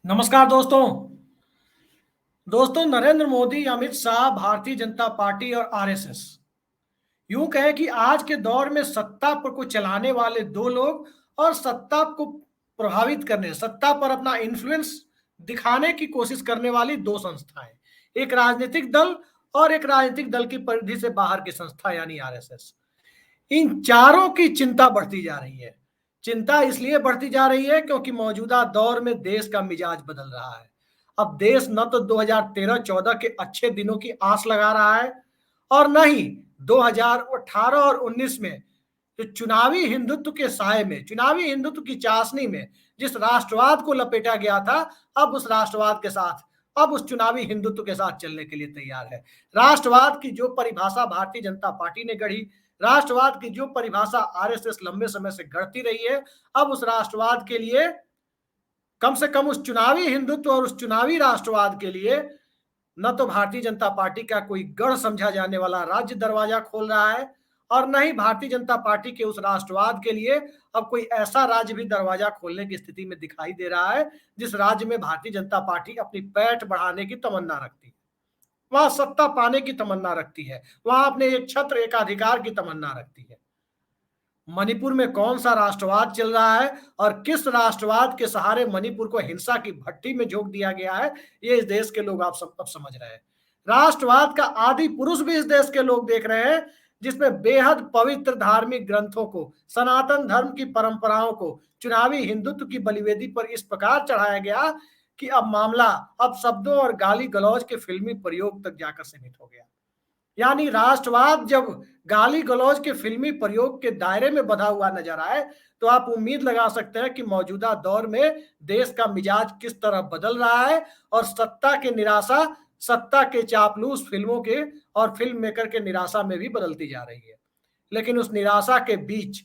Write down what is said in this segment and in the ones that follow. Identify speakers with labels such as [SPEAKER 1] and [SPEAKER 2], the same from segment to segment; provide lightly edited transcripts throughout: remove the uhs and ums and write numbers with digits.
[SPEAKER 1] नमस्कार दोस्तों। नरेंद्र मोदी, अमित शाह, भारतीय जनता पार्टी और आरएसएस, यूं कहे कि आज के दौर में सत्ता पर को चलाने वाले दो लोग और सत्ता को प्रभावित करने, सत्ता पर अपना इन्फ्लुएंस दिखाने की कोशिश करने वाली दो संस्थाएं, एक राजनीतिक दल और एक राजनीतिक दल की परिधि से बाहर की संस्था यानी आरएसएस। इन चारों की चिंता बढ़ती जा रही है। चिंता इसलिए बढ़ती जा रही है क्योंकि मौजूदा दौर में देश का मिजाज बदल रहा है। अब देश न तो 2013-14 के अच्छे दिनों की आस लगा रहा है और न ही 2018 और 19 में जो चुनावी हिंदुत्व के साए में, चुनावी हिंदुत्व की चाशनी में जिस राष्ट्रवाद को लपेटा गया था, अब उस राष्ट्रवाद के साथ, अब उस चुनावी हिंदुत्व के साथ चलने के लिए तैयार है। राष्ट्रवाद की जो परिभाषा भारतीय जनता पार्टी ने गढ़ी, राष्ट्रवाद की जो परिभाषा आरएसएस लंबे समय से गढ़ती रही है, अब उस राष्ट्रवाद के लिए, कम से कम उस चुनावी हिंदुत्व और उस चुनावी राष्ट्रवाद के लिए, न तो भारतीय जनता पार्टी का कोई गढ़ समझा जाने वाला राज्य दरवाजा खोल रहा है और न ही भारतीय जनता पार्टी के उस राष्ट्रवाद के लिए अब कोई ऐसा राज्य भी दरवाजा खोलने की स्थिति में दिखाई दे रहा है जिस राज्य में भारतीय जनता पार्टी अपनी पैठ बढ़ाने की तमन्ना रखती है, वहां सत्ता पाने की तमन्ना रखती है, वहां अपने एक छत्र एकाधिकार की तमन्ना रखती है। मणिपुर में कौन सा राष्ट्रवाद चल रहा है और किस राष्ट्रवाद के सहारे मणिपुर को हिंसा की भट्टी में झोंक दिया गया है, ये इस देश के लोग आप सब अब समझ रहे हैं। राष्ट्रवाद का आदि पुरुष भी इस देश के लोग देख रहे हैं, जिसमें बेहद पवित्र धार्मिक ग्रंथों को, सनातन धर्म की परंपराओं को चुनावी हिंदुत्व की बलिवेदी पर इस प्रकार चढ़ाया गया कि अब मामला अब शब्दों और गाली गलौज के फिल्मी प्रयोग तक जाकर सीमित हो गया। यानी राष्ट्रवाद जब गाली गलौज के फिल्मी प्रयोग के दायरे में बंधा हुआ नजर आए, तो आप उम्मीद लगा सकते हैं कि मौजूदा दौर में देश का मिजाज किस तरह बदल रहा है और सत्ता के निराशा, सत्ता के चापलूस फिल्मों के और फिल्म मेकर के निराशा में भी बदलती जा रही है। लेकिन उस निराशा के बीच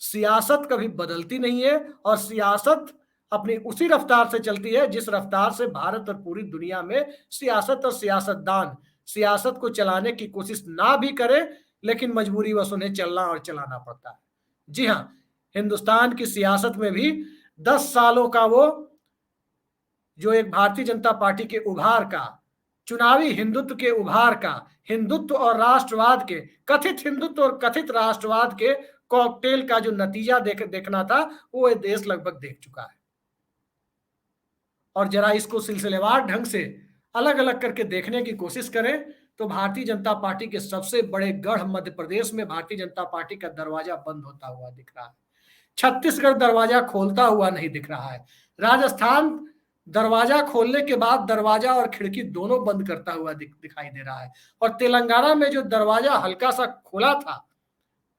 [SPEAKER 1] सियासत कभी बदलती नहीं है और सियासत अपनी उसी रफ्तार से चलती है जिस रफ्तार से भारत और पूरी दुनिया में सियासत और सियासतदान सियासत को चलाने की कोशिश ना भी करे, लेकिन मजबूरीवश उन्हें चलना और चलाना पड़ता है। जी हाँ, हिंदुस्तान की सियासत में भी 10 सालों का वो जो एक भारतीय जनता पार्टी के उभार का, चुनावी हिंदुत्व के उभार का, हिंदुत्व और राष्ट्रवाद के, कथित हिंदुत्व और कथित राष्ट्रवाद के कॉकटेल का जो नतीजा देखना था, वो ये देश लगभग देख चुका है। और जरा इसको सिलसिलेवार ढंग से अलग अलग करके देखने की कोशिश करें तो भारतीय जनता पार्टी के सबसे बड़े गढ़ मध्य प्रदेश में भारतीय जनता पार्टी का दरवाजा बंद होता हुआ दिख रहा है। छत्तीसगढ़ दरवाजा खोलता हुआ नहीं दिख रहा है। राजस्थान दरवाजा खोलने के बाद दरवाजा और खिड़की दोनों बंद करता हुआ दिखाई दे रहा है। और तेलंगाना में जो दरवाजा हल्का सा खोला था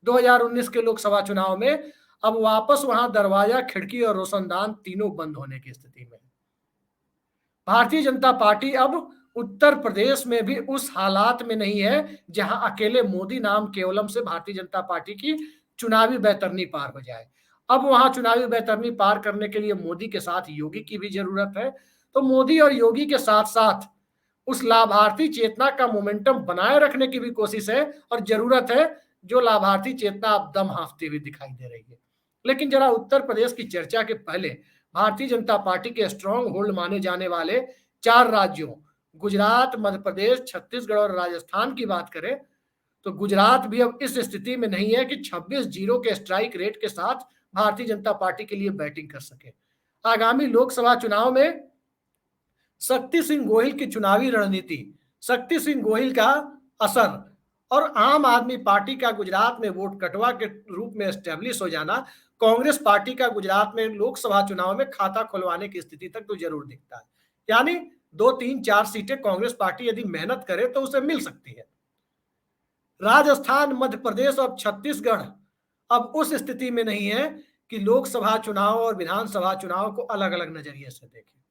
[SPEAKER 1] 2019 के लोकसभा चुनाव में, अब वापस वहां दरवाजा, खिड़की और रोशनदान तीनों बंद होने की स्थिति में। भारतीय जनता पार्टी अब उत्तर प्रदेश में भी उस हालात में नहीं है जहां अकेले मोदी नाम केवलम से भारतीय जनता पार्टी की चुनावी बैतरनी पार हो जाए। अब वहां चुनावी बैतरनी पार करने के लिए मोदी के साथ योगी की भी जरूरत है। तो मोदी और योगी के साथ साथ उस लाभार्थी चेतना का मोमेंटम बनाए रखने की भी कोशिश है और जरूरत है, जो लाभार्थी चेतना अब दम हांफती हुई दिखाई दे रही है। लेकिन जरा उत्तर प्रदेश की चर्चा के पहले भारतीय जनता पार्टी के स्ट्रॉन्ग होल्ड माने जाने वाले 4 राज्यों गुजरात, मध्य प्रदेश, छत्तीसगढ़ और राजस्थान की बात करें तो गुजरात भी अब इस स्थिति में नहीं है कि 26-0 के स्ट्राइक रेट के साथ भारतीय जनता पार्टी के लिए बैटिंग कर सके। आगामी लोकसभा चुनाव में शक्ति सिंह गोहिल की चुनावी रणनीति, शक्ति सिंह गोहिल का असर और आम आदमी पार्टी का गुजरात में वोट कटवा के रूप में एस्टेब्लिश हो जाना, कांग्रेस पार्टी का गुजरात में लोकसभा चुनाव में खाता खुलवाने की स्थिति तक तो जरूर दिखता है। यानी 2-3-4 सीटें कांग्रेस पार्टी यदि मेहनत करे तो उसे मिल सकती है। राजस्थान, मध्य प्रदेश और छत्तीसगढ़ अब उस स्थिति में नहीं है कि लोकसभा चुनाव और विधानसभा चुनाव को अलग अलग नजरिए से देखें।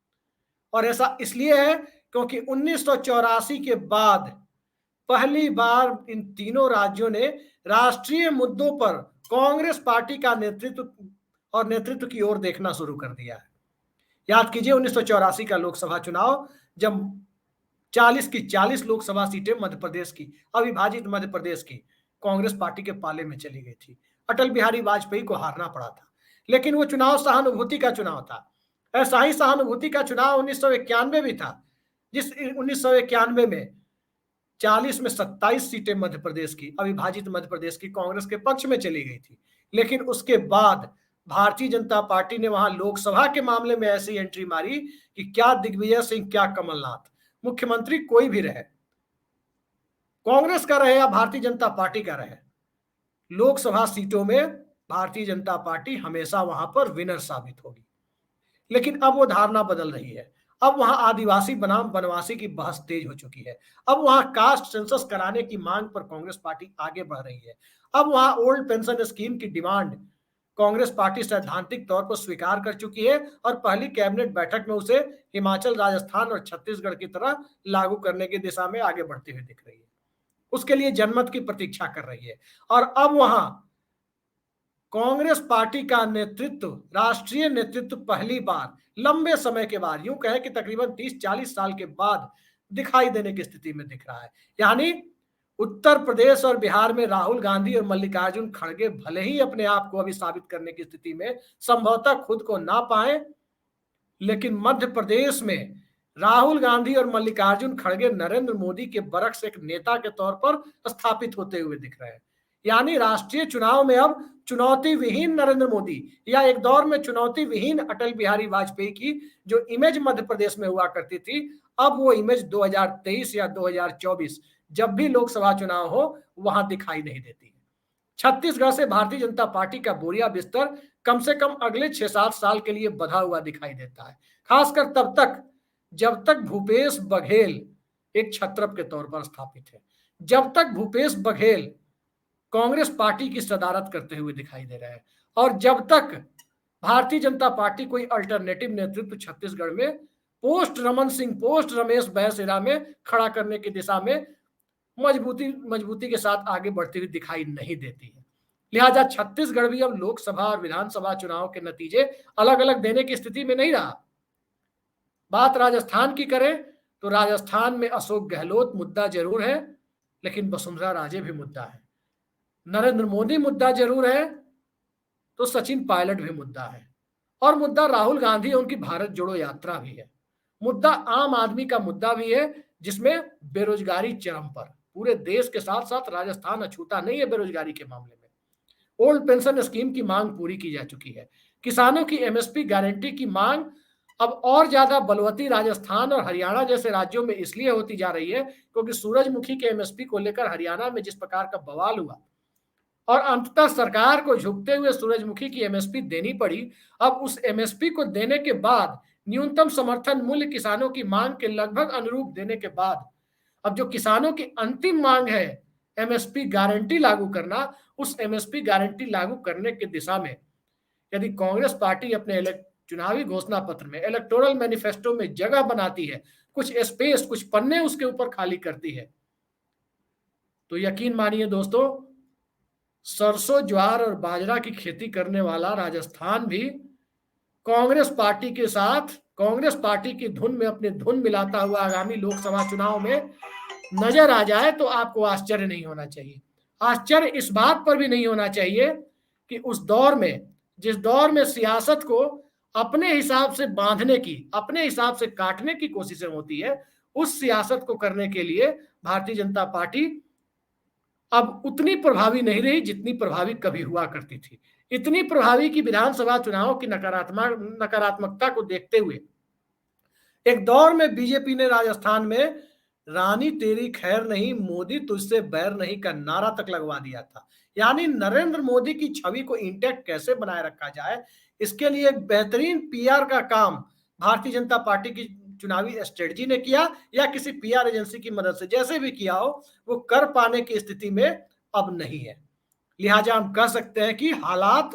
[SPEAKER 1] और ऐसा इसलिए है क्योंकि 1984 के बाद पहली बार इन तीनों राज्यों ने राष्ट्रीय मुद्दों पर कांग्रेस पार्टी का नेतृत्व की ओर देखना शुरू कर दिया है। याद कीजिए 1984 का लोकसभा चुनाव, जब 40 की 40 लोकसभा सीटें मध्य प्रदेश की, अविभाजित मध्य प्रदेश की, कांग्रेस पार्टी के पाले में चली गई थी। अटल बिहारी वाजपेयी को हारना पड़ा था, लेकिन वो चुनाव सहानुभूति का चुनाव था। ऐसा ही सहानुभूति का चुनाव 1991 भी था, जिस 1991 में 40 में 27 सीटें मध्य प्रदेश की, अविभाजित मध्य प्रदेश की, कांग्रेस के पक्ष में चली गई थी। लेकिन उसके बाद भारतीय जनता पार्टी ने वहां लोकसभा के मामले में ऐसी एंट्री मारी कि क्या दिग्विजय सिंह, क्या कमलनाथ, मुख्यमंत्री कोई भी रहे, कांग्रेस का रहे या भारतीय जनता पार्टी का रहे, लोकसभा सीटों में भारतीय जनता पार्टी हमेशा वहां पर विनर साबित होगी। लेकिन अब वो धारणा बदल रही है। अब वहां आदिवासी बनाम वनवासी की बहस तेज हो चुकी है। अब वहां कास्ट सेंसस कराने की मांग पर कांग्रेस पार्टी आगे बढ़ रही है। अब वहां ओल्ड पेंशन स्कीम की डिमांड कांग्रेस पार्टी सैद्धांतिक तौर पर स्वीकार कर चुकी है और पहली कैबिनेट बैठक में उसे हिमाचल, राजस्थान और छत्तीसगढ़ की तरह लागू करने की दिशा में आगे बढ़ती हुई दिख रही है। उसके लिए जनमत की प्रतीक्षा कर रही है। और अब वहां कांग्रेस पार्टी का नेतृत्व, राष्ट्रीय नेतृत्व पहली बार लंबे समय के बाद, यूं कहें कि तकरीबन 30-40 साल के बाद दिखाई देने की स्थिति में दिख रहा है। यानी उत्तर प्रदेश और बिहार में राहुल गांधी और मल्लिकार्जुन खड़गे भले ही अपने आप को अभी साबित करने की स्थिति में संभवतः खुद को ना पाए, लेकिन मध्य प्रदेश में राहुल गांधी और मल्लिकार्जुन खड़गे नरेंद्र मोदी के बरक्स एक नेता के तौर पर स्थापित होते हुए दिख रहे हैं। यानी राष्ट्रीय चुनाव में अब चुनौती विहीन नरेंद्र मोदी या एक दौर में चुनौती विहीन अटल बिहारी वाजपेयी की जो इमेज मध्य प्रदेश में हुआ करती थी, अब वो इमेज 2023 या 2024 जब भी लोकसभा चुनाव हो वहां दिखाई नहीं देती है। छत्तीसगढ़ से भारतीय जनता पार्टी का बोरिया बिस्तर कम से कम अगले 6-7 साल के लिए बंधा हुआ दिखाई देता है, खासकर तब तक जब तक भूपेश बघेल एक छत्रप के तौर पर स्थापित है, जब तक भूपेश बघेल कांग्रेस पार्टी की सदारत करते हुए दिखाई दे रहे हैं और जब तक भारतीय जनता पार्टी कोई अल्टरनेटिव नेतृत्व छत्तीसगढ़ में post Raman Singh, post Ramesh Bais era में खड़ा करने की दिशा में मजबूती के साथ आगे बढ़ती हुई दिखाई नहीं देती है। लिहाजा छत्तीसगढ़ भी अब लोकसभा और विधानसभा चुनाव के नतीजे अलग अलग देने की स्थिति में नहीं रहा। बात राजस्थान की करें तो राजस्थान में अशोक गहलोत मुद्दा जरूर है, लेकिन वसुंधरा राजे भी मुद्दा है। नरेंद्र मोदी मुद्दा जरूर है तो सचिन पायलट भी मुद्दा है, और मुद्दा राहुल गांधी और उनकी भारत जोड़ो यात्रा भी है। मुद्दा आम आदमी का मुद्दा भी है, जिसमें बेरोजगारी चरम पर, पूरे देश के साथ साथ राजस्थान अछूता नहीं है बेरोजगारी के मामले में। ओल्ड पेंशन स्कीम की मांग पूरी की जा चुकी है। किसानों की एमएसपी गारंटी की मांग अब और ज्यादा बलवती राजस्थान और हरियाणा जैसे राज्यों में इसलिए होती जा रही है क्योंकि सूरजमुखी के एमएसपी को लेकर हरियाणा में जिस प्रकार का बवाल हुआ और अंततः सरकार को झुकते हुए सूरजमुखी की एमएसपी देनी पड़ी। अब उस एमएसपी को देने के बाद, न्यूनतम समर्थन मूल्य किसानों की मांग के लगभग अनुरूप देने के बाद, अब जो किसानों की अंतिम मांग है एमएसपी गारंटी लागू करना, उस एमएसपी गारंटी लागू करने की दिशा में यदि कांग्रेस पार्टी अपने चुनावी घोषणा पत्र में, इलेक्टोरल मैनिफेस्टो में जगह बनाती है, कुछ स्पेस, कुछ पन्ने उसके ऊपर खाली करती है, तो यकीन मानिए दोस्तों, सरसों, ज्वार और बाजरा की खेती करने वाला राजस्थान भी कांग्रेस पार्टी के साथ, कांग्रेस पार्टी की धुन में अपनी धुन मिलाता हुआ आगामी लोकसभा चुनाव में नजर आ जाए तो आपको आश्चर्य नहीं होना चाहिए। आश्चर्य इस बात पर भी नहीं होना चाहिए कि उस दौर में, जिस दौर में सियासत को अपने हिसाब से बांधने की, अपने हिसाब से काटने की कोशिशें होती है, उस सियासत को करने के लिए भारतीय जनता पार्टी अब उतनी प्रभावी नहीं रही जितनी प्रभावी कभी हुआ करती थी। इतनी प्रभावी की विधानसभा चुनाव की नकारात्मकता को देखते हुए एक दौर में बीजेपी ने राजस्थान में रानी तेरी खैर नहीं, मोदी तुझसे बैर नहीं का नारा तक लगवा दिया था। यानी नरेंद्र मोदी की छवि को इंटैक्ट कैसे बनाए रखा जाए, इसके लिए एक बेहतरीन पीआर का काम भारतीय जनता पार्टी की चुनावी स्ट्रेटजी ने किया या किसी पीआर एजेंसी की मदद से, जैसे भी किया हो, वो कर पाने की स्थिति में अब नहीं है। लिहाजा हम कह सकते हैं कि हालात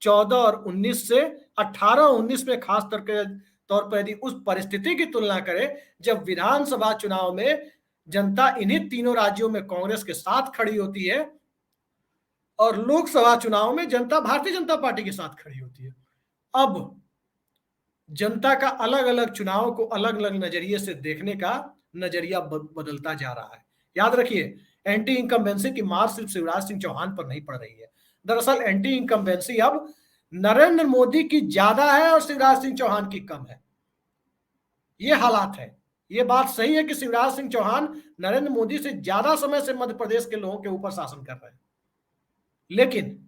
[SPEAKER 1] 14 और 19 से 18-19 में खास तौर पर यदि उस परिस्थिति की तुलना करें जब विधानसभा चुनाव में जनता इन्हीं तीनों राज्यों में कांग्रेस के साथ खड़ी होती है और लोकसभा चुनाव में जनता भारतीय जनता पार्टी के साथ खड़ी होती है, अब जनता का अलग अलग चुनाव को अलग अलग नजरिए से देखने का नजरिया बदलता जा रहा है। याद रखिए, एंटी इनकम्बेंसी की मार सिर्फ शिवराज सिंह चौहान पर नहीं पड़ रही है। दरअसल एंटी इनकम्बेंसी अब नरेंद्र मोदी की ज्यादा है और शिवराज सिंह चौहान की कम है। ये हालात है। ये बात सही है कि शिवराज सिंह चौहान नरेंद्र मोदी से ज्यादा समय से मध्य प्रदेश के लोगों के ऊपर शासन कर रहे हैं, लेकिन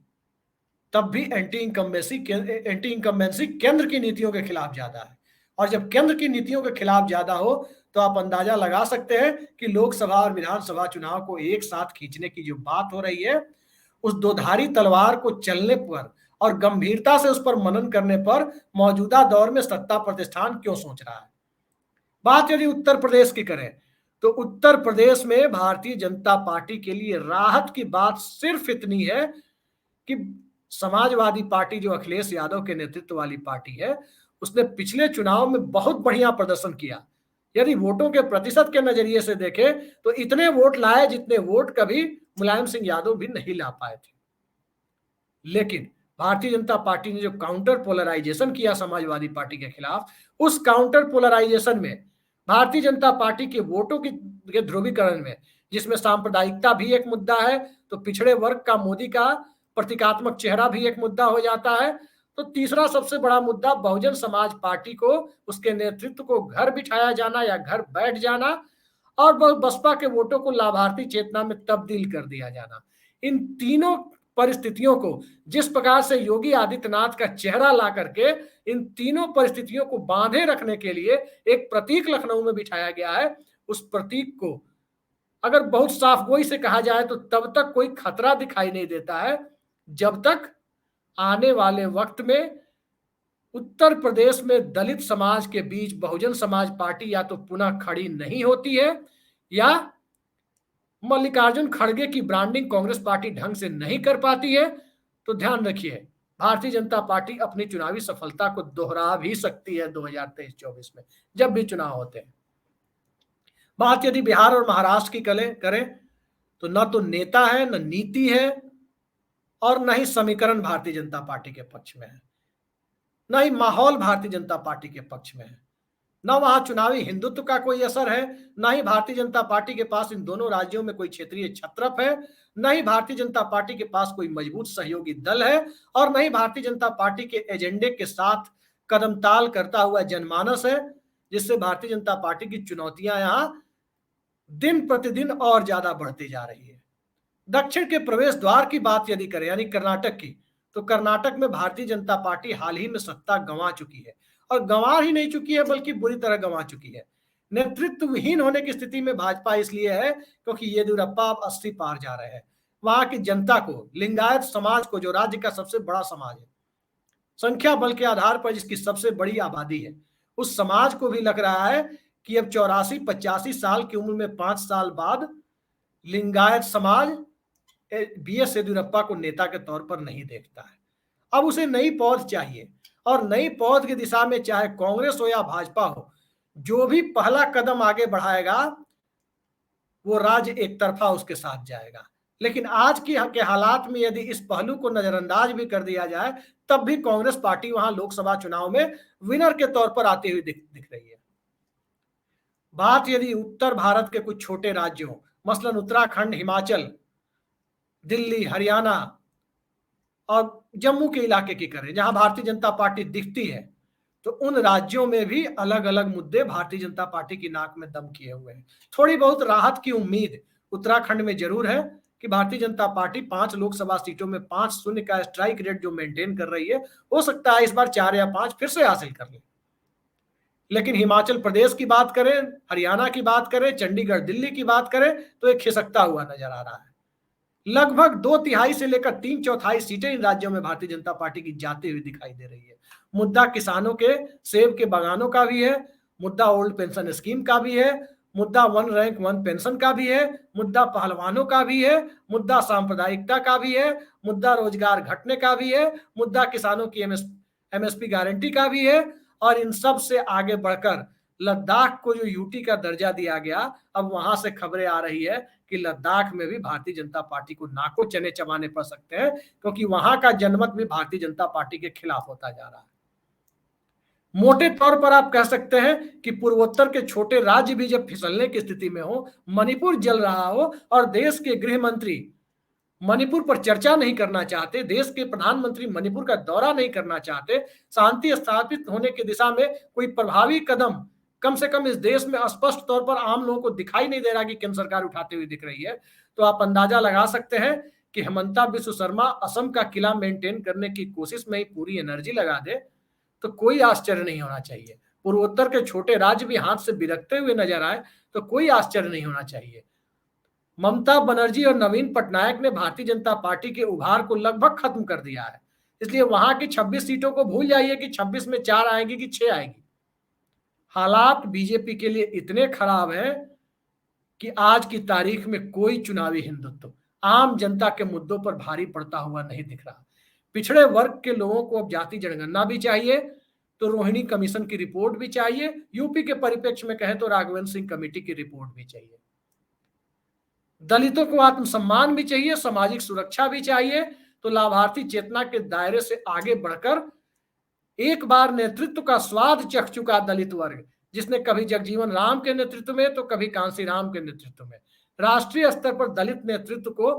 [SPEAKER 1] तब भी एंटी इनकम्बेंसी केंद्र की नीतियों के खिलाफ ज्यादा है। और जब केंद्र की नीतियों के खिलाफ ज्यादा हो तो आप अंदाजा लगा सकते हैं कि लोकसभा और विधानसभा चुनाव को एक साथ खींचने की जो बात हो रही है, उस दोधारी तलवार को चलने पर और गंभीरता से उस पर मनन करने पर मौजूदा दौर में सत्ता प्रतिष्ठान क्यों सोच रहा है। बात यदि उत्तर प्रदेश की करें तो उत्तर प्रदेश में भारतीय जनता पार्टी के लिए राहत की बात सिर्फ इतनी है कि समाजवादी पार्टी जो अखिलेश यादव के नेतृत्व वाली पार्टी है, उसने पिछले चुनाव में बहुत बढ़िया प्रदर्शन किया। यदि वोटों के प्रतिशत के नजरिए से देखें तो इतने वोट लाए जितने वोट कभी मुलायम सिंह यादव भी नहीं ला पाए थे। लेकिन भारतीय जनता पार्टी ने जो काउंटर पोलराइजेशन किया समाजवादी पार्टी के खिलाफ, उस काउंटर पोलराइजेशन में भारतीय जनता पार्टी के वोटों के ध्रुवीकरण में, जिसमें सांप्रदायिकता भी एक मुद्दा है, तो पिछड़े वर्ग का मोदी का प्रतीकात्मक चेहरा भी एक मुद्दा हो जाता है। तो तीसरा सबसे बड़ा मुद्दा बहुजन समाज पार्टी को, उसके नेतृत्व को घर बिठाया जाना या घर बैठ जाना, और बसपा के वोटों को लाभार्थी चेतना में तब्दील कर दिया जाना। इन तीनों परिस्थितियों को जिस प्रकार से योगी आदित्यनाथ का चेहरा ला करके इन तीनों परिस्थितियों को बांधे रखने के लिए एक प्रतीक लखनऊ में बिठाया गया है, उस प्रतीक को अगर बहुत साफगोई से कहा जाए तो तब तक कोई खतरा दिखाई नहीं देता है जब तक आने वाले वक्त में उत्तर प्रदेश में दलित समाज के बीच बहुजन समाज पार्टी या तो पुनः खड़ी नहीं होती है, या मल्लिकार्जुन खड़गे की ब्रांडिंग कांग्रेस पार्टी ढंग से नहीं कर पाती है। तो ध्यान रखिए, भारतीय जनता पार्टी अपनी चुनावी सफलता को दोहरा भी सकती है 2023-24 में, जब भी चुनाव होते हैं। बात यदि बिहार और महाराष्ट्र की करें तो न तो नेता है, न नीति है, और न ही समीकरण भारतीय जनता पार्टी के पक्ष में है, न ही माहौल भारतीय जनता पार्टी के पक्ष में है, न वहां चुनावी हिंदुत्व का कोई असर है, न ही भारतीय जनता पार्टी के पास इन दोनों राज्यों में कोई क्षेत्रीय छत्रप है, न ही भारतीय जनता पार्टी के पास कोई मजबूत सहयोगी दल है, और न ही भारतीय जनता पार्टी के एजेंडे के साथ कदमताल करता हुआ जनमानस है, जिससे भारतीय जनता पार्टी की चुनौतियां यहां दिन प्रतिदिन और ज्यादा बढ़ती जा रही है। दक्षिण के प्रवेश द्वार की बात यदि करें, यानी कर्नाटक की, तो कर्नाटक में भारतीय जनता पार्टी हाल ही में सत्ता गंवा चुकी है, और गंवा ही नहीं चुकी है बल्कि बुरी तरह गंवा चुकी है। नेतृत्वहीन होने की स्थिति में भाजपा इसलिए है क्योंकि येदियुरप्पा अब 80 पार जा रहे हैं। वहां की जनता को, लिंगायत समाज को, जो राज्य का सबसे बड़ा समाज है, संख्या बल के आधार पर जिसकी सबसे बड़ी आबादी है, उस समाज को भी लग रहा है कि अब 84-85 साल की उम्र में 5 साल बाद लिंगायत समाज बीएस येदियुरप्पा को नेता के तौर पर नहीं देखता है। अब उसे नई पौध चाहिए, और नई पौध की दिशा में चाहे कांग्रेस हो या भाजपा हो, जो भी पहला कदम आगे बढ़ाएगा वो राज्य एक तरफा उसके साथ जाएगा। लेकिन आज के हालात में यदि इस पहलू को नजरअंदाज भी कर दिया जाए, तब भी कांग्रेस पार्टी वहां लोकसभा चुनाव में विनर के तौर पर आती हुई दिख रही है। बात यदि उत्तर भारत के कुछ छोटे राज्यों, मसलन उत्तराखंड, हिमाचल, दिल्ली, हरियाणा और जम्मू के इलाके की करें, जहां भारतीय जनता पार्टी दिखती है, तो उन राज्यों में भी अलग अलग मुद्दे भारतीय जनता पार्टी की नाक में दम किए हुए हैं। थोड़ी बहुत राहत की उम्मीद उत्तराखंड में जरूर है कि भारतीय जनता पार्टी 5 लोकसभा सीटों में 5-0 का स्ट्राइक रेट जो मेंटेन कर रही है, हो सकता है इस बार 4 या 5 फिर से हासिल कर ले। लेकिन हिमाचल प्रदेश की बात करें, हरियाणा की बात करें, चंडीगढ़, दिल्ली की बात करें, तो एक खिसकता हुआ नजर आ रहा है। लगभग 2/3 से लेकर 3/4 सीटें इन राज्यों में भारतीय जनता पार्टी की जाती हुई दिखाई दे रही है। मुद्दा किसानों के सेब के बागानों का भी है, मुद्दा ओल्ड पेंशन स्कीम का भी है, मुद्दा 1 रैंक 1 पेंशन का भी है, मुद्दा पहलवानों का भी है, मुद्दा सांप्रदायिकता का भी है, मुद्दा रोजगार घटने का भी है, मुद्दा किसानों की एमएसपी गारंटी का भी है, और इन सब से आगे बढ़कर लद्दाख को जो यूटी का दर्जा दिया गया, अब वहां से खबरें आ रही है कि लद्दाख में भी भारतीय जनता पार्टी को नाको चने चबाने पड़ सकते हैं, क्योंकि वहां का जनमत भी भारतीय जनता पार्टी के खिलाफ होता जा रहा है। मोटे तौर पर आप कह सकते हैं कि पूर्वोत्तर के छोटे राज्य भी जब फिसलने की स्थिति में हो, मणिपुर जल रहा हो और देश के गृह मंत्री मणिपुर पर चर्चा नहीं करना चाहते, देश के प्रधानमंत्री मणिपुर का दौरा नहीं करना चाहते, शांति स्थापित होने की दिशा में कोई प्रभावी कदम कम से कम इस देश में स्पष्ट तौर पर आम लोगों को दिखाई नहीं दे रहा कि केंद्र सरकार उठाते हुए दिख रही है, तो आप अंदाजा लगा सकते हैं कि हेमंता बिस्व शर्मा असम का किला मेंटेन करने की कोशिश में ही पूरी एनर्जी लगा दे, तो कोई आश्चर्य नहीं होना चाहिए। पूर्वोत्तर के छोटे राज्य भी हाथ से बिरकते हुए नजर आए तो कोई आश्चर्य नहीं होना चाहिए। ममता बनर्जी और नवीन पटनायक ने भारतीय जनता पार्टी के उभार को लगभग खत्म कर दिया है, इसलिए वहां की 26 सीटों को भूल जाइए कि 26 में 4 आएगी कि 6 आएगी। हालात बीजेपी के लिए इतने खराब हैं कि आज की तारीख में कोई चुनावी हिंदुत्व आम जनता के मुद्दों पर भारी पड़ता हुआ नहीं दिख रहा। पिछड़े वर्ग के लोगों को अब जाति जनगणना भी चाहिए, तो रोहिणी कमीशन की रिपोर्ट भी चाहिए, यूपी के परिप्रेक्ष्य में कहें तो राघवेंद्र सिंह कमेटी की रिपोर्ट भी चाहिए। दलितों को आत्मसम्मान भी चाहिए, सामाजिक सुरक्षा भी चाहिए, तो लाभार्थी चेतना के दायरे से आगे बढ़कर एक बार नेतृत्व का स्वाद चख चुका दलित वर्ग, जिसने कभी जगजीवन राम के नेतृत्व में तो कभी कांसी राम के नेतृत्व में राष्ट्रीय स्तर पर दलित नेतृत्व को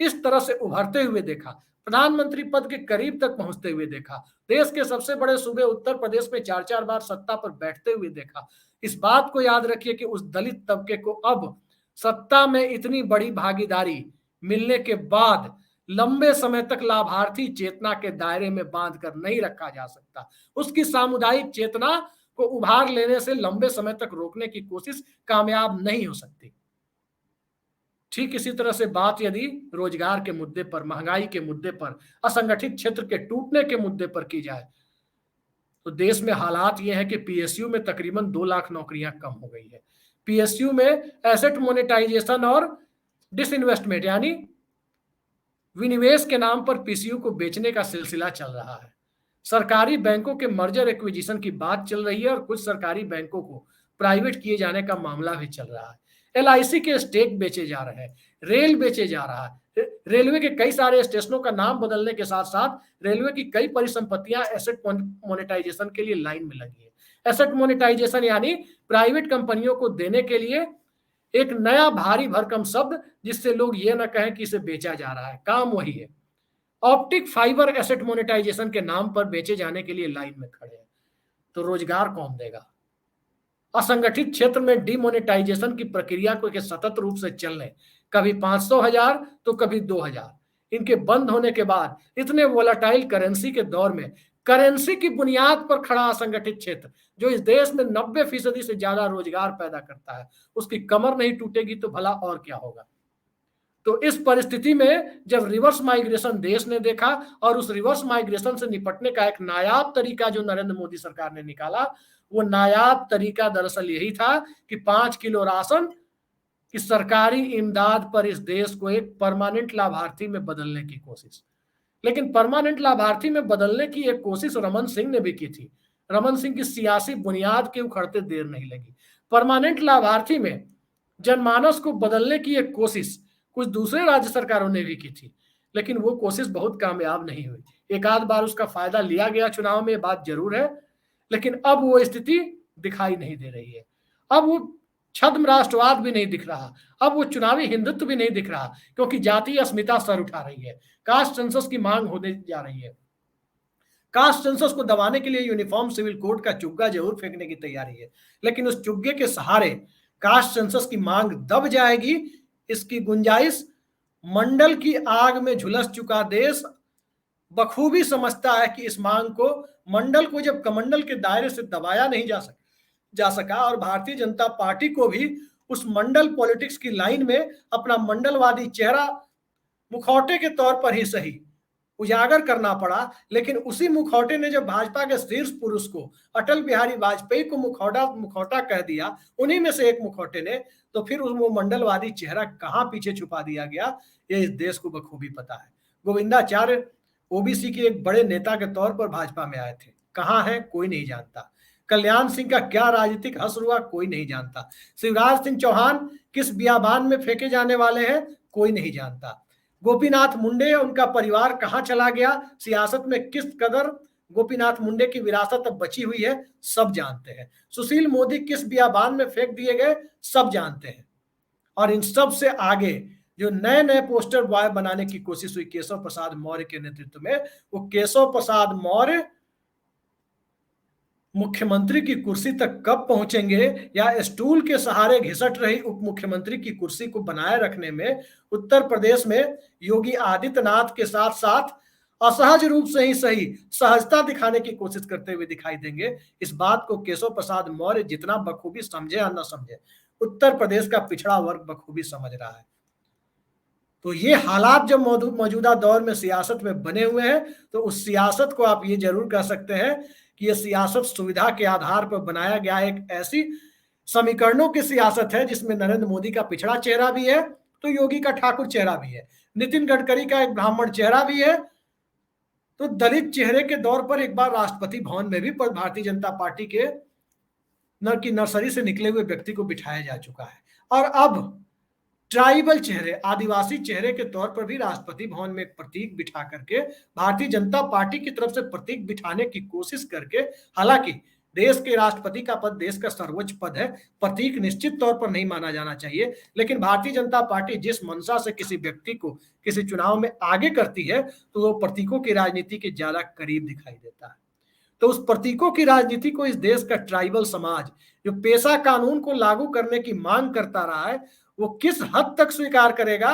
[SPEAKER 1] इस तरह से उभरते हुए देखा, प्रधानमंत्री पद के करीब तक पहुंचते हुए देखा, देश के सबसे बड़े सूबे उत्तर प्रदेश में 4-4 बार सत्ता पर बैठते हुए देखा। इस बात को याद रखिए कि उस दलित तबके को अब सत्ता में इतनी बड़ी भागीदारी मिलने के बाद लंबे समय तक लाभार्थी चेतना के दायरे में बांध कर नहीं रखा जा सकता। उसकी सामुदायिक चेतना को उभार लेने से लंबे समय तक रोकने की कोशिश कामयाब नहीं हो सकती। ठीक इसी तरह से बात यदि रोजगार के मुद्दे पर, महंगाई के मुद्दे पर, असंगठित क्षेत्र के टूटने के मुद्दे पर की जाए, तो देश में हालात ये है कि पीएसयू में तकरीबन 2 लाख नौकरियां कम हो गई है। पीएसयू में एसेट मोनेटाइजेशन और डिसइन्वेस्टमेंट यानी विनिवेश के नाम पर पीसीयू को बेचने का सिलसिला चल रहा है। सरकारी बैंकों के मर्जर एक्विजिशन की बात चल रही है और कुछ सरकारी बैंकों को प्राइवेट किए जाने का मामला भी चल रहा है। एलआईसी के स्टेक बेचे जा रहे हैं, रेल बेचे जा रहा है, रेलवे के कई सारे स्टेशनों का नाम बदलने के साथ साथ रेलवे की कई परिसंपत्तियां एसेट मोनेटाइजेशन के लिए लाइन में लगी है। एसेट मोनेटाइजेशन यानी प्राइवेट कंपनियों को देने के लिए एक नया भारी भरकम शब्द, जिससे लोग ये ना कहें कि इसे बेचा जा रहा है, काम वही है। ऑप्टिक फाइबर एसेट मोनेटाइजेशन के नाम पर बेचे जाने के लिए लाइन में खड़े हैं, तो रोजगार कौन देगा? असंगठित क्षेत्र में डिमोनेटाइजेशन की प्रक्रिया को के सतत रूप से चलने, कभी 500,000 तो कभी 2,000, इनके बंद होने के बाद इतने वोलाटाइल करेंसी के दौर में करेंसी की बुनियाद पर खड़ा असंगठित क्षेत्र जो इस देश में 90% से ज्यादा रोजगार पैदा करता है, उसकी कमर नहीं टूटेगी तो भला और क्या होगा। तो इस परिस्थिति में जब रिवर्स माइग्रेशन देश ने देखा और उस रिवर्स माइग्रेशन से निपटने का एक नायाब तरीका जो नरेंद्र मोदी सरकार ने निकाला, वो नायाब तरीका दरअसल यही था कि 5 किलो राशन की सरकारी इमदाद पर इस देश को एक परमानेंट लाभार्थी में बदलने की कोशिश। लेकिन परमानेंट लाभार्थी में बदलने की एक कोशिश रमन सिंह ने भी की थी। रमन सिंह की सियासी बुनियाद के उखड़ते देर नहीं लगी। परमानेंट लाभार्थी में जनमानस को बदलने की एक कोशिश कुछ दूसरे राज्य सरकारों ने भी की थी, लेकिन वो कोशिश बहुत कामयाब नहीं हुई। एक आध बार उसका फायदा लिया गया चुनाव में, बात जरूर है, लेकिन अब वो स्थिति दिखाई नहीं दे रही है। अब वो छद्म राष्ट्रवाद भी नहीं दिख रहा, अब वो चुनावी हिंदुत्व भी नहीं दिख रहा, क्योंकि जातीय अस्मिता सर उठा रही है। कास्ट सेंसस की मांग होने जा रही है। कास्ट सेंसस को दबाने के लिए यूनिफॉर्म सिविल कोड का चुग्गा जरूर फेंकने की तैयारी है, लेकिन उस चुग्गे के सहारे कास्ट सेंसस की मांग दब जाएगी, इसकी गुंजाइश मंडल की आग में झुलस चुका देश बखूबी समझता है कि इस मांग को मंडल को जब कमंडल के दायरे से दबाया नहीं जा सका और भारतीय जनता पार्टी को भी उस मंडल पॉलिटिक्स की लाइन में अपना मंडलवादी चेहरा मुखौटे के तौर पर ही सही उजागर करना पड़ा, लेकिन उसी मुखौटे ने जब भाजपा के शीर्ष पुरुष को अटल बिहारी वाजपेयी को मुखौटा कह दिया, उन्हीं में से एक मुखौटे ने, तो फिर वो मंडलवादी चेहरा कहां पीछे छुपा दिया गया, ये इस देश को बखूबी पता है। गोविंदाचार्य ओबीसी के एक बड़े नेता के तौर पर भाजपा में आए थे, कहां है कोई नहीं जानता। कल्याण सिंह का क्या राजनीतिक हश्र हुआ कोई नहीं जानता। शिवराज सिंह चौहान किस बियाबान में फेंके जाने वाले हैं कोई नहीं जानता। गोपीनाथ मुंडे उनका परिवार कहां चला गया, सियासत में किस कदर गोपीनाथ मुंडे की विरासत अब बची हुई है, सब जानते हैं। सुशील मोदी किस बियाबान में फेंक दिए गए, सब जानते हैं। और इन सब से आगे जो नए नए पोस्टर बॉय बनाने की कोशिश हुई केशव प्रसाद मौर्य के नेतृत्व में, वो केशव प्रसाद मौर्य मुख्यमंत्री की कुर्सी तक कब पहुंचेंगे या स्टूल के सहारे घिसट रही उप मुख्यमंत्री की कुर्सी को बनाए रखने में उत्तर प्रदेश में योगी आदित्यनाथ के साथ साथ असहज रूप से ही सही सहजता दिखाने की कोशिश करते हुए दिखाई देंगे। इस बात को केशव प्रसाद मौर्य जितना बखूबी समझे या न समझे, उत्तर प्रदेश का पिछड़ा वर्ग बखूबी समझ रहा है। तो ये हालात जब मौजूदा दौर में सियासत में बने हुए हैं, तो उस सियासत को आप ये जरूर कह सकते हैं कि ये सियासत सुविधा के आधार पर बनाया गया एक ऐसी समीकरणों की सियासत है जिसमें नरेंद्र मोदी का पिछड़ा चेहरा भी है, तो योगी का ठाकुर चेहरा भी है, नितिन गडकरी का एक ब्राह्मण चेहरा भी है, तो दलित चेहरे के दौर पर एक बार राष्ट्रपति भवन में भी भारतीय जनता पार्टी के नर्सरी से निकले हुए व्यक्ति को बिठाया जा चुका है। और अब ट्राइबल चेहरे, आदिवासी चेहरे के तौर पर भी राष्ट्रपति भवन में एक प्रतीक बिठा करके भारतीय जनता पार्टी की तरफ से प्रतीक बिठाने की कोशिश करके, हालांकि देश के राष्ट्रपति का पद देश का सर्वोच्च पद है, प्रतीक निश्चित तौर पर नहीं माना जाना चाहिए, लेकिन भारतीय जनता पार्टी जिस मंशा से किसी व्यक्ति को किसी चुनाव में आगे करती है, तो वो प्रतीकों की राजनीति के ज्यादा करीब दिखाई देता है। तो उस प्रतीकों की राजनीति को इस देश का ट्राइबल समाज जो पेशा कानून को लागू करने की मांग करता रहा है, वो किस हद तक स्वीकार करेगा,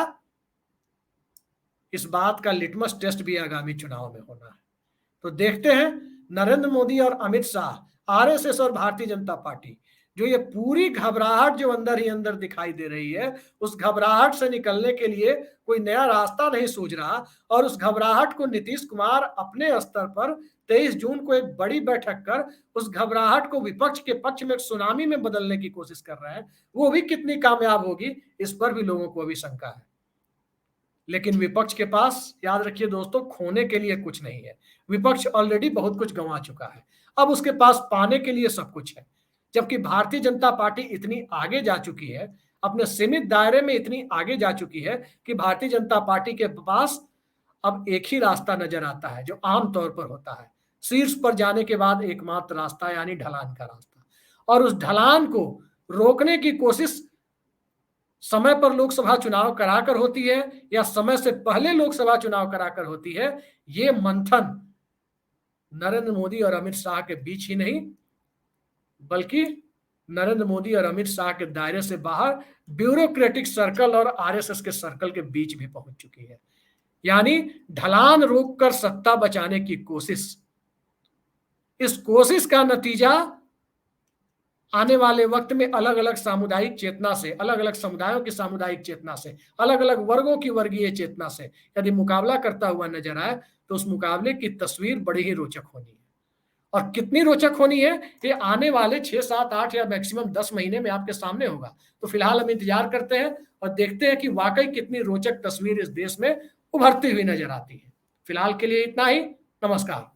[SPEAKER 1] इस बात का लिटमस टेस्ट भी आगामी चुनाव में होना है। तो देखते हैं नरेंद्र मोदी और अमित शाह, आरएसएस और भारतीय जनता पार्टी, जो ये पूरी घबराहट जो अंदर ही अंदर दिखाई दे रही है, उस घबराहट से निकलने के लिए कोई नया रास्ता नहीं सूझ रहा, और उस घबराहट को नीतीश कुमार अपने स्तर पर 23 जून को एक बड़ी बैठक कर उस घबराहट को विपक्ष के पक्ष में एक सुनामी में बदलने की कोशिश कर रहे हैं। वो भी कितनी कामयाब होगी, इस पर भी लोगों को अभी शंका है। लेकिन विपक्ष के पास, याद रखिए दोस्तों, खोने के लिए कुछ नहीं है। विपक्ष ऑलरेडी बहुत कुछ गंवा चुका है, अब उसके पास पाने के लिए सब कुछ है। जबकि भारतीय जनता पार्टी इतनी आगे जा चुकी है, अपने सीमित दायरे में इतनी आगे जा चुकी है कि भारतीय जनता पार्टी के पास अब एक ही रास्ता नजर आता है, जो आमतौर पर होता है, शीर्ष पर जाने के बाद एकमात्र रास्ता, यानी ढलान का रास्ता। और उस ढलान को रोकने की कोशिश समय पर लोकसभा चुनाव कराकर होती है या समय से पहले लोकसभा चुनाव कराकर होती है, ये मंथन नरेंद्र मोदी और अमित शाह के बीच ही नहीं, बल्कि नरेंद्र मोदी और अमित शाह के दायरे से बाहर ब्यूरोक्रेटिक सर्कल और आरएसएस के सर्कल के बीच भी पहुंच चुकी है। यानी ढलान रोककर सत्ता बचाने की कोशिश, इस कोशिश का नतीजा आने वाले वक्त में अलग अलग सामुदायिक चेतना से, अलग अलग समुदायों की सामुदायिक चेतना से, अलग अलग वर्गों की वर्गीय चेतना से यदि मुकाबला करता हुआ नजर आए, तो उस मुकाबले की तस्वीर बड़ी ही रोचक होनी है। और कितनी रोचक होनी है, ये आने वाले 6, 7, 8 या मैक्सिमम 10 महीने में आपके सामने होगा। तो फिलहाल हम इंतजार करते हैं और देखते हैं कि वाकई कितनी रोचक तस्वीर इस देश में उभरती हुई नजर आती है। फिलहाल के लिए इतना ही। नमस्कार।